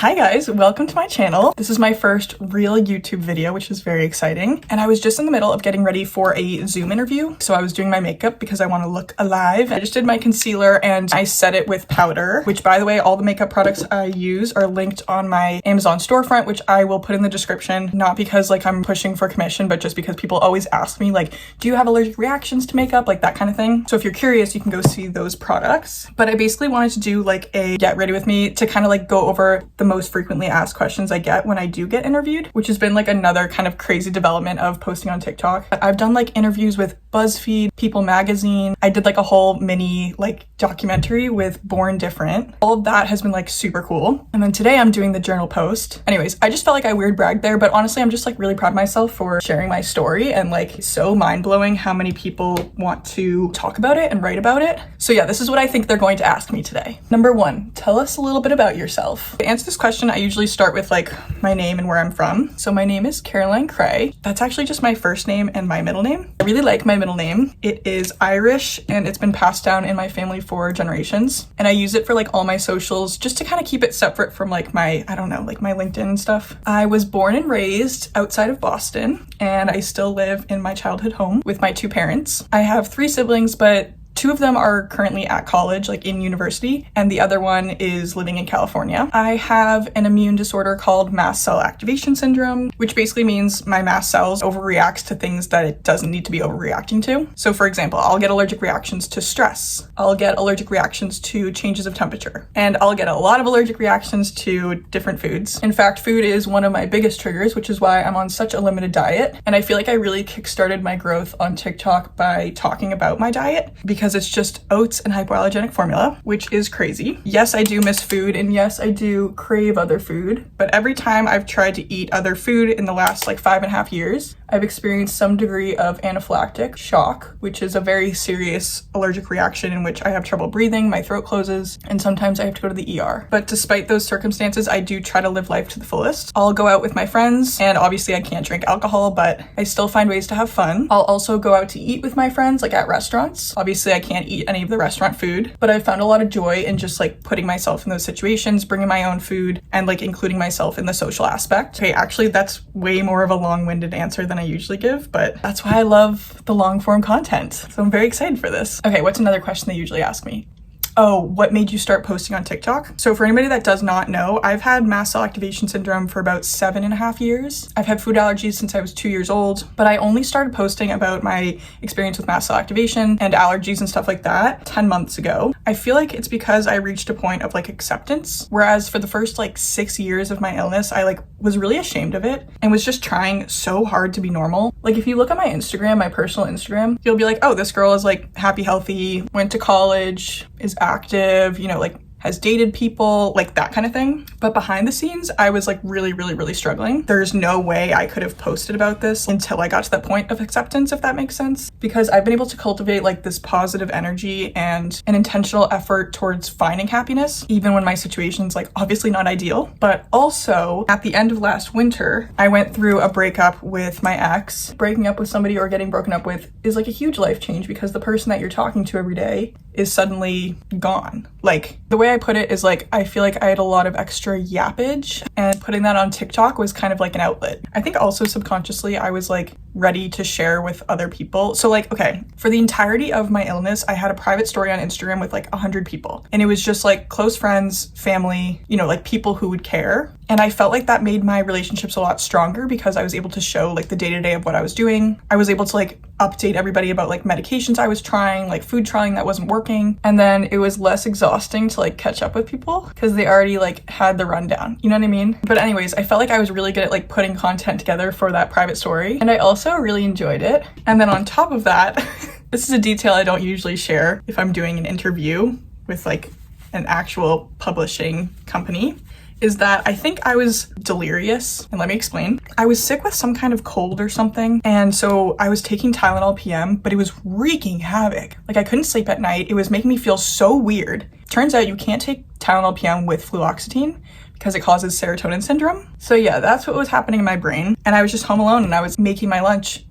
Hi guys, welcome to my channel. This is my first real YouTube video, which is very exciting. And I was just in the middle of getting ready for a Zoom interview. So I was doing my makeup because I want to look alive. I just did my concealer and I set it with powder, which by the way, all the makeup products I use are linked on my Amazon storefront, which I will put in the description, not because like I'm pushing for commission, but just because people always ask me like, do you have allergic reactions to makeup? Like that kind of thing. So if you're curious, you can go see those products. But I basically wanted to do like a get ready with me to kind of like go over the most frequently asked questions I get when I do get interviewed, which has been like another kind of crazy development of posting on TikTok. I've done like interviews with BuzzFeed, People Magazine. I did like a whole mini like documentary with Born Different. All of that has been like super cool. And then today I'm doing the journal post. Anyways, I just felt like I weird bragged there, but honestly, I'm just like really proud of myself for sharing my story, and like so mind blowing how many people want to talk about it and write about it. So yeah, this is what I think they're going to ask me today. Number one, tell us a little bit about yourself. To answer this question, I usually start with like my name and where I'm from. So my name is Caroline Cray. That's actually just my first name and my middle name. I really like my middle name. It is Irish and it's been passed down in my family for generations. And I use it for like all my socials just to kind of keep it separate from like my, I don't know, like my LinkedIn and stuff. I was born and raised outside of Boston and I still live in my childhood home with my two parents. I have three siblings, but two of them are currently at college, like in university, and the other one is living in California. I have an immune disorder called mast cell activation syndrome, which basically means my mast cells overreacts to things that it doesn't need to be overreacting to. So for example, I'll get allergic reactions to stress. I'll get allergic reactions to changes of temperature, and I'll get a lot of allergic reactions to different foods. In fact, food is one of my biggest triggers, which is why I'm on such a limited diet. And I feel like I really kickstarted my growth on TikTok by talking about my diet, because it's just oats and hypoallergenic formula, which is crazy. Yes, I do miss food, and yes, I do crave other food, but every time I've tried to eat other food in the last like 5.5 years, I've experienced some degree of anaphylactic shock, which is a very serious allergic reaction in which I have trouble breathing, my throat closes, and sometimes I have to go to the ER. But despite those circumstances, I do try to live life to the fullest. I'll go out with my friends, and obviously I can't drink alcohol, but I still find ways to have fun. I'll also go out to eat with my friends, like at restaurants. Obviously I can't eat any of the restaurant food, but I found a lot of joy in just like putting myself in those situations, bringing my own food, and like including myself in the social aspect. Okay, actually that's way more of a long-winded answer than I usually give, but that's why I love the long form content. So I'm very excited for this. Okay, what's another question they usually ask me? Oh, what made you start posting on TikTok? So for anybody that does not know, I've had mast cell activation syndrome for about 7.5 years. I've had food allergies since I was 2 years old, but I only started posting about my experience with mast cell activation and allergies and stuff like that 10 months ago. I feel like it's because I reached a point of like acceptance, whereas for the first like 6 years of my illness, I like was really ashamed of it and was just trying so hard to be normal. Like if you look at my Instagram, my personal Instagram, you'll be like, oh, this girl is like happy, healthy, went to college, is active, you know, like has dated people, like that kind of thing. But behind the scenes, I was like really struggling. There's no way I could have posted about this until I got to that point of acceptance, if that makes sense. Because I've been able to cultivate like this positive energy and an intentional effort towards finding happiness, even when my situation's like obviously not ideal. But also at the end of last winter, I went through a breakup with my ex. Breaking up with somebody or getting broken up with is like a huge life change, because the person that you're talking to every day is suddenly gone. Like the way I put it is like, I feel like I had a lot of extra yappage, and putting that on TikTok was kind of like an outlet. I think also subconsciously I was like ready to share with other people. So like, okay, for the entirety of my illness, I had a private story on Instagram with like 100 people. And it was just like close friends, family, you know, like people who would care. And I felt like that made my relationships a lot stronger because I was able to show like the day-to-day of what I was doing. I was able to like update everybody about like medications I was trying, like food trying that wasn't working. And then it was less exhausting to like catch up with people because they already like had the rundown, you know what I mean? But anyways, I felt like I was really good at like putting content together for that private story. And I also really enjoyed it. And then on top of that, this is a detail I don't usually share if I'm doing an interview with like an actual publishing company, is that I think I was delirious, and let me explain. I was sick with some kind of cold or something, and so I was taking Tylenol PM, but it was wreaking havoc. Like I couldn't sleep at night. It was making me feel so weird. Turns out you can't take Tylenol PM with fluoxetine because it causes serotonin syndrome. So yeah, that's what was happening in my brain. And I was just home alone and I was making my lunch.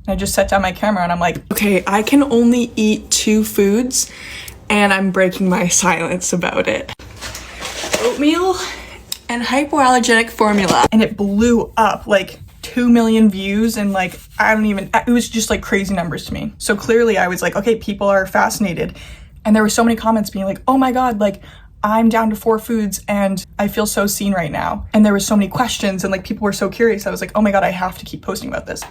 And I just set down my camera and I'm like, okay, I can only eat 2 foods, and I'm breaking my silence about it. Oatmeal and hypoallergenic formula, and it blew up like 2 million views, and like it was just like crazy numbers to me. So clearly I was like, okay, people are fascinated. And there were so many comments being like, oh my god, like I'm down to 4 foods and I feel so seen right now. And there were so many questions and like people were so curious. I was like, oh my god, I have to keep posting about this.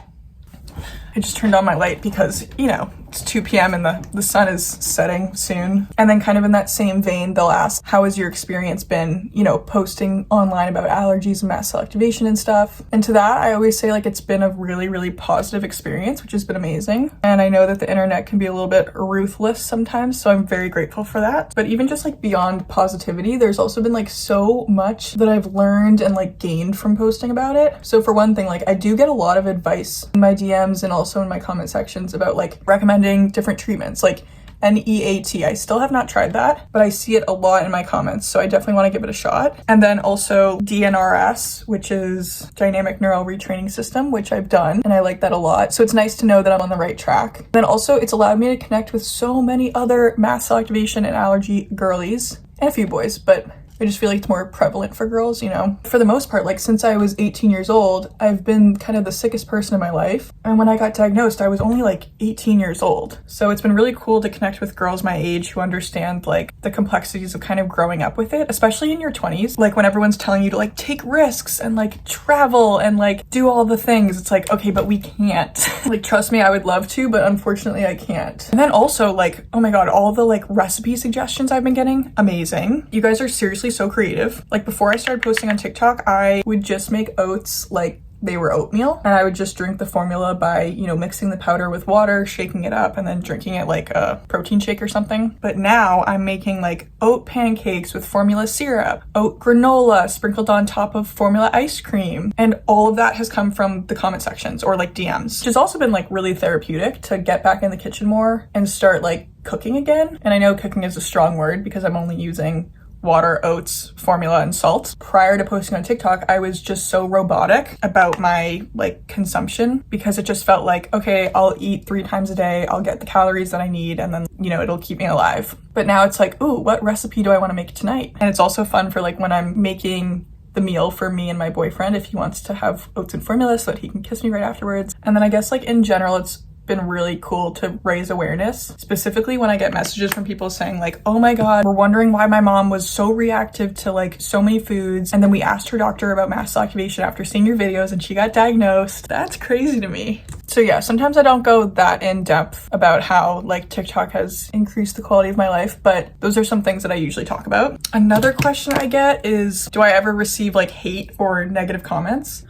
I just turned on my light because, you know, it's 2 p.m. and the sun is setting soon. And then kind of in that same vein, they'll ask, how has your experience been, you know, posting online about allergies and mast cell activation and stuff? And to that, I always say like it's been a really, really positive experience, which has been amazing. And I know that the internet can be a little bit ruthless sometimes, so I'm very grateful for that. But even just like beyond positivity, there's also been like so much that I've learned and like gained from posting about it. So for one thing, like I do get a lot of advice in my DMs and also in my comment sections about like recommending different treatments like NEAT. I still have not tried that, but I see it a lot in my comments, so I definitely want to give it a shot. And then also DNRS, which is Dynamic Neural Retraining System, which I've done, and I like that a lot. So it's nice to know that I'm on the right track. Then also it's allowed me to connect with so many other mast cell activation and allergy girlies, and a few boys, but I just feel like it's more prevalent for girls, you know. For the most part, like since I was 18 years old, I've been kind of the sickest person in my life. And when I got diagnosed, I was only like 18 years old. So it's been really cool to connect with girls my age who understand like the complexities of kind of growing up with it, especially in your 20s. Like when everyone's telling you to like take risks and like travel and like do all the things, it's like, okay, but we can't. Like, trust me, I would love to, but unfortunately I can't. And then also like, oh my God, all the like recipe suggestions I've been getting, amazing. You guys are seriously so creative. Like before I started posting on TikTok, I would just make oats like they were oatmeal, and I would just drink the formula by, you know, mixing the powder with water, shaking it up, and then drinking it like a protein shake or something. But now I'm making like oat pancakes with formula syrup, oat granola sprinkled on top of formula ice cream, and all of that has come from the comment sections or like DMs, which has also been like really therapeutic to get back in the kitchen more and start like cooking again. And I know cooking is a strong word because I'm only using water, oats, formula, and salt. Prior to posting on TikTok, I was just so robotic about my like consumption because it just felt like, okay, I'll eat 3 times a day, I'll get the calories that I need, and then, you know, it'll keep me alive. But now it's like, ooh, what recipe do I want to make tonight? And it's also fun for like when I'm making the meal for me and my boyfriend, if he wants to have oats and formula so that he can kiss me right afterwards. And then I guess like in general, it's been really cool to raise awareness, specifically when I get messages from people saying like, oh my god, we're wondering why my mom was so reactive to like so many foods, and then we asked her doctor about mast cell activation after seeing your videos and she got diagnosed. That's crazy to me. So yeah, sometimes I don't go that in depth about how like TikTok has increased the quality of my life, but those are some things that I usually talk about. Another question I get is, do I ever receive like hate or negative comments?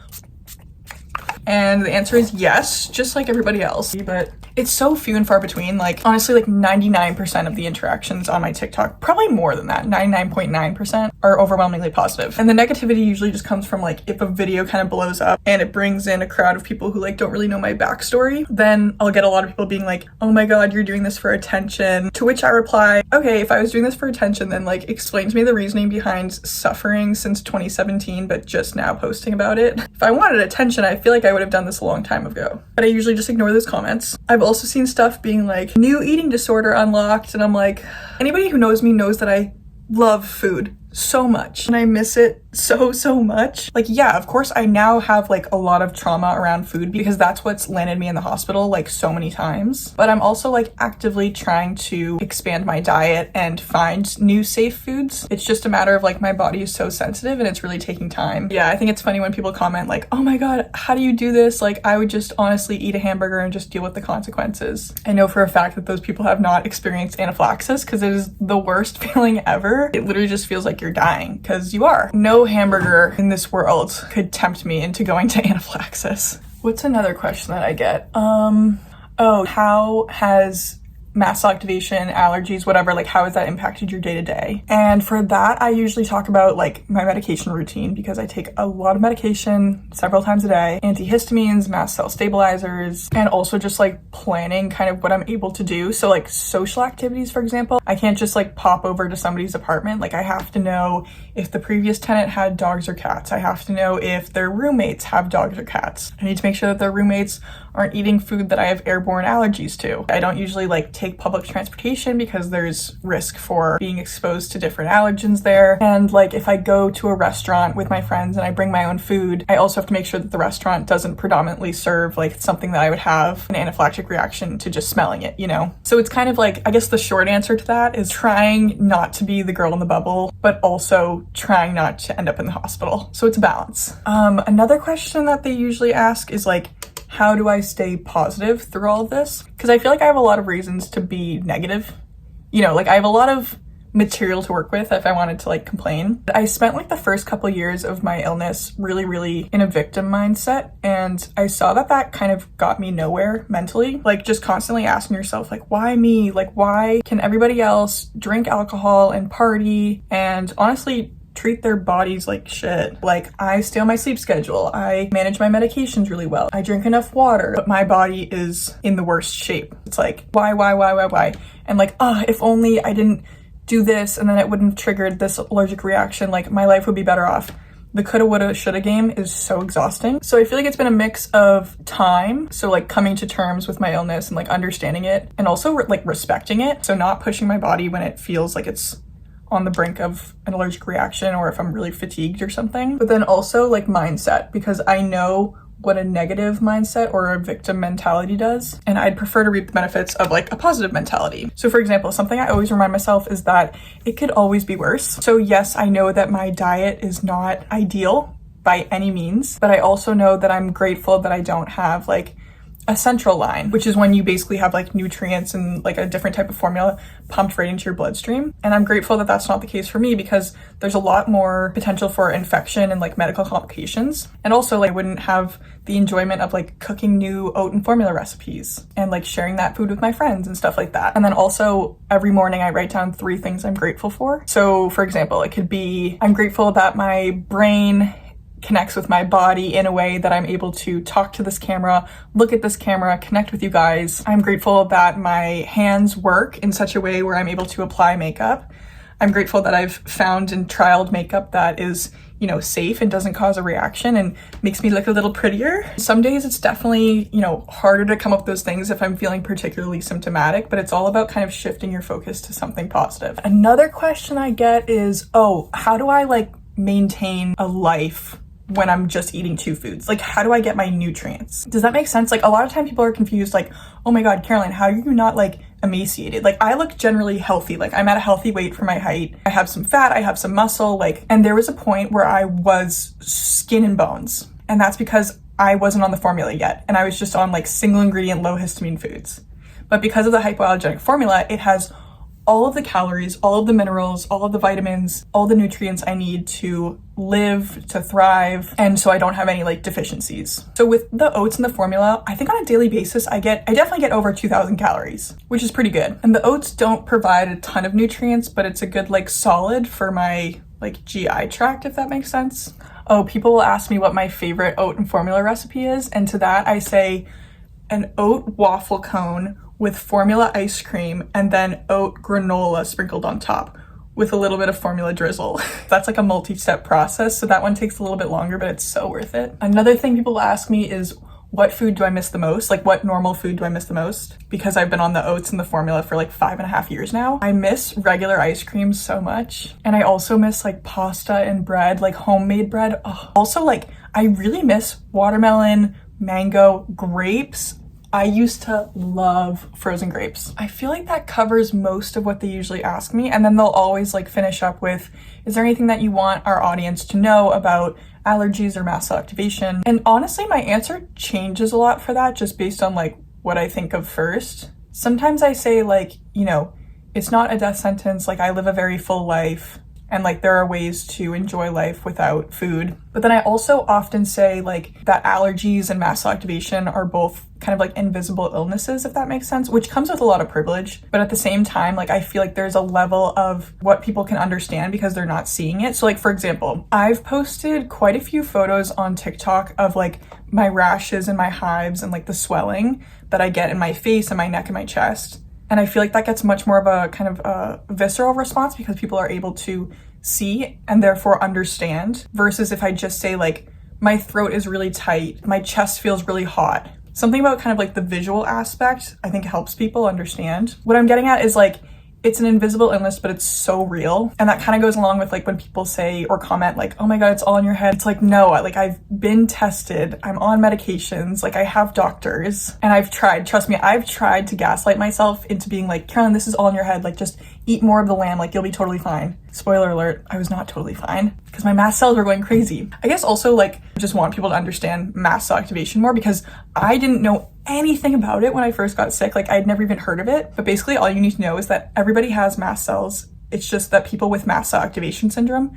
And the answer is yes, just like everybody else, but it's so few and far between. Like honestly, like 99% of the interactions on my TikTok, probably more than that, 99.9% are overwhelmingly positive. And the negativity usually just comes from like if a video kind of blows up and it brings in a crowd of people who like don't really know my backstory, then I'll get a lot of people being like, oh my god, you're doing this for attention. To which I reply, okay, if I was doing this for attention, then like explain to me the reasoning behind suffering since 2017, but just now posting about it. If I wanted attention, I feel like I would have done this a long time ago. But I usually just ignore those comments. I've also seen stuff being like, new eating disorder unlocked, and I'm like, anybody who knows me knows that I love food so much and I miss it so much. Like, yeah, of course I now have like a lot of trauma around food because that's what's landed me in the hospital like so many times, but I'm also like actively trying to expand my diet and find new safe foods. It's just a matter of like my body is so sensitive and it's really taking time. Yeah, I think it's funny when people comment like, oh my god, how do you do this? Like, I would just honestly eat a hamburger and just deal with the consequences. I know for a fact that those people have not experienced anaphylaxis because it is the worst feeling ever. It literally just feels like you're dying, because you are. No hamburger in this world could tempt me into going to anaphylaxis. What's another question that I get? How has mast cell activation, allergies, whatever, like how has that impacted your day-to-day? And for that, I usually talk about like my medication routine because I take a lot of medication several times a day, antihistamines, mast cell stabilizers, and also just like planning kind of what I'm able to do. So like social activities, for example, I can't just like pop over to somebody's apartment. Like I have to know if the previous tenant had dogs or cats. I have to know if their roommates have dogs or cats. I need to make sure that their roommates aren't eating food that I have airborne allergies to. I don't usually like take take public transportation because there's risk for being exposed to different allergens there. And like if I go to a restaurant with my friends and I bring my own food, I also have to make sure that the restaurant doesn't predominantly serve like something that I would have an anaphylactic reaction to just smelling it, you know? So it's kind of like, I guess the short answer to that is trying not to be the girl in the bubble, but also trying not to end up in the hospital. So it's a balance. Another question that they usually ask is like, how do I stay positive through all of this? Because I feel like I have a lot of reasons to be negative. You know, like I have a lot of material to work with if I wanted to like complain. I spent like the first couple years of my illness really in a victim mindset, and I saw that that kind of got me nowhere mentally. Like just constantly asking yourself like, why me? Like why can everybody else drink alcohol and party and honestly treat their bodies like shit? Like I stay on my sleep schedule, I manage my medications really well, I drink enough water, but my body is in the worst shape. It's like why? And like, if only I didn't do this and then it wouldn't have triggered this allergic reaction, like my life would be better off. The coulda, woulda, shoulda game is so exhausting. So I feel like it's been a mix of time, so like coming to terms with my illness and like understanding it, and also like respecting it, so not pushing my body when it feels like it's on the brink of an allergic reaction or if I'm really fatigued or something. But then also like mindset, because I know what a negative mindset or a victim mentality does, and I'd prefer to reap the benefits of like a positive mentality. So for example, something I always remind myself is that it could always be worse. So yes, I know that my diet is not ideal by any means, but I also know that I'm grateful that I don't have like a central line, which is when you basically have like nutrients and like a different type of formula pumped right into your bloodstream. And I'm grateful that that's not the case for me, because there's a lot more potential for infection and like medical complications. And also like I wouldn't have the enjoyment of like cooking new oat and formula recipes and like sharing that food with my friends and stuff like that. And then also every morning I write down 3 things I'm grateful for. So for example, it could be, I'm grateful that my brain connects with my body in a way that I'm able to talk to this camera, look at this camera, connect with you guys. I'm grateful that my hands work in such a way where I'm able to apply makeup. I'm grateful that I've found and trialed makeup that is, you know, safe and doesn't cause a reaction and makes me look a little prettier. Some days it's definitely, you know, harder to come up with those things if I'm feeling particularly symptomatic, but it's all about kind of shifting your focus to something positive. Another question I get is, how do I like maintain a life when I'm just eating 2 foods? Like, how do I get my nutrients? Does that make sense? Like, a lot of time people are confused, like, oh my God, Caroline, how are you not like emaciated? Like, I look generally healthy. Like, I'm at a healthy weight for my height. I have some fat, I have some muscle, like, and there was a point where I was skin and bones. And that's because I wasn't on the formula yet. And I was just on like single ingredient, low histamine foods. But because of the hypoallergenic formula, it has all of the calories, all of the minerals, all of the vitamins, all the nutrients I need to live, to thrive, and so I don't have any like deficiencies. So with the oats and the formula, I think on a daily basis, I definitely get over 2,000 calories, which is pretty good. And the oats don't provide a ton of nutrients, but it's a good like solid for my like GI tract, if that makes sense. People will ask me what my favorite oat and formula recipe is, and to that I say an oat waffle cone with formula ice cream and then oat granola sprinkled on top with a little bit of formula drizzle. That's like a multi-step process, so that one takes a little bit longer, but it's so worth it. Another thing people ask me is, what food do I miss the most? Like, what normal food do I miss the most? Because I've been on the oats and the formula for like 5.5 years now. I miss regular ice cream so much. And I also miss like pasta and bread, like homemade bread. Also, like, I really miss watermelon, mango, grapes. I used to love frozen grapes. I feel like that covers most of what they usually ask me. And then they'll always like finish up with, is there anything that you want our audience to know about allergies or mast cell activation? And honestly, my answer changes a lot for that, just based on like what I think of first. Sometimes I say like, you know, it's not a death sentence. Like, I live a very full life. And like, there are ways to enjoy life without food. But then I also often say like that allergies and mast cell activation are both kind of like invisible illnesses, if that makes sense, which comes with a lot of privilege. But at the same time, like, I feel like there's a level of what people can understand because they're not seeing it. So like, for example, I've posted quite a few photos on TikTok of like my rashes and my hives and like the swelling that I get in my face and my neck and my chest. And I feel like that gets much more of a kind of a visceral response because people are able to see and therefore understand, versus if I just say like, my throat is really tight, my chest feels really hot. something about kind of like the visual aspect, I think helps people understand. What I'm getting at is like, it's an invisible illness, but it's so real. And that kind of goes along with like when people say or comment like, oh my God, it's all in your head. It's like, no, like I've been tested, I'm on medications, like I have doctors, and I've tried, trust me, I've tried to gaslight myself into being like, Carolyn, this is all in your head. Like just eat more of the lamb, like you'll be totally fine. Spoiler alert, I was not totally fine because my mast cells were going crazy. I guess also like I just want people to understand mast cell activation more because I didn't know anything about it when I first got sick. Like I'd never even heard of it. But basically all you need to know is that everybody has mast cells. It's just that people with mast cell activation syndrome,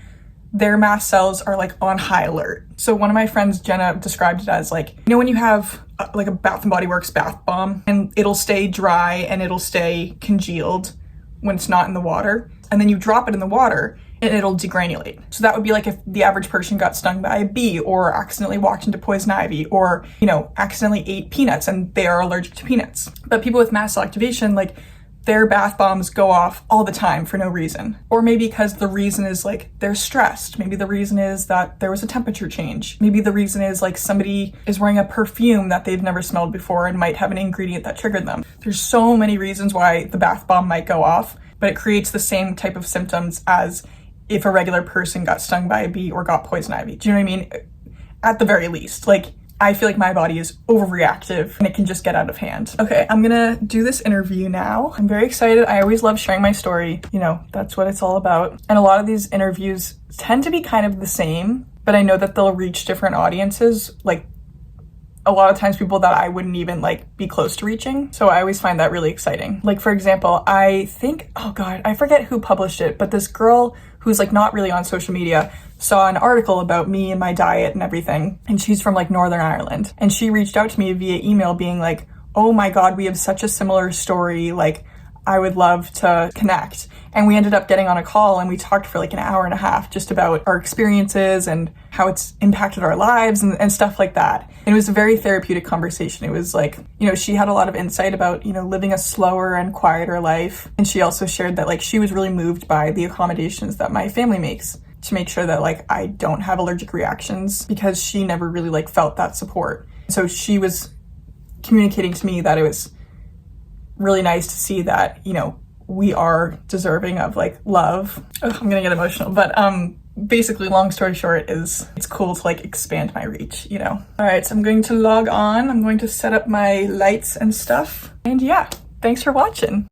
their mast cells are like on high alert. So one of my friends, Jenna, described it as like, you know, when you have like a Bath and Body Works bath bomb and it'll stay dry and it'll stay congealed when it's not in the water, and then you drop it in the water and it'll degranulate. So that would be like if the average person got stung by a bee or accidentally walked into poison ivy or, you know, accidentally ate peanuts and they are allergic to peanuts. But people with mast cell activation, like their bath bombs go off all the time for no reason. Or maybe because the reason is like they're stressed. Maybe the reason is that there was a temperature change. Maybe the reason is like somebody is wearing a perfume that they've never smelled before and might have an ingredient that triggered them. There's so many reasons why the bath bomb might go off, but it creates the same type of symptoms as if a regular person got stung by a bee or got poison ivy. Do you know what I mean? At the very least, like I feel like my body is overreactive and it can just get out of hand. Okay, I'm gonna do this interview now. I'm very excited. I always love sharing my story. You know, that's what it's all about. And a lot of these interviews tend to be kind of the same, but I know that they'll reach different audiences. Like a lot of times people that I wouldn't even like be close to reaching. So I always find that really exciting. Like for example, I think, oh God, I forget who published it, but this girl who's like not really on social media saw an article about me and my diet and everything. And she's from like Northern Ireland. And she reached out to me via email being like, oh my God, we have such a similar story. Like I would love to connect. And we ended up getting on a call and we talked for like an hour and a half just about our experiences and how it's impacted our lives and stuff like that. And it was a very therapeutic conversation. It was like, you know, she had a lot of insight about, you know, living a slower and quieter life. And she also shared that like she was really moved by the accommodations that my family makes to make sure that like I don't have allergic reactions because she never really like felt that support. So she was communicating to me that it was really nice to see that, you know, we are deserving of like love. Ugh, I'm gonna get emotional, but basically long story short is it's cool to like expand my reach, you know. All right, so I'm going to log on. I'm going to set up my lights and stuff. And yeah, thanks for watching.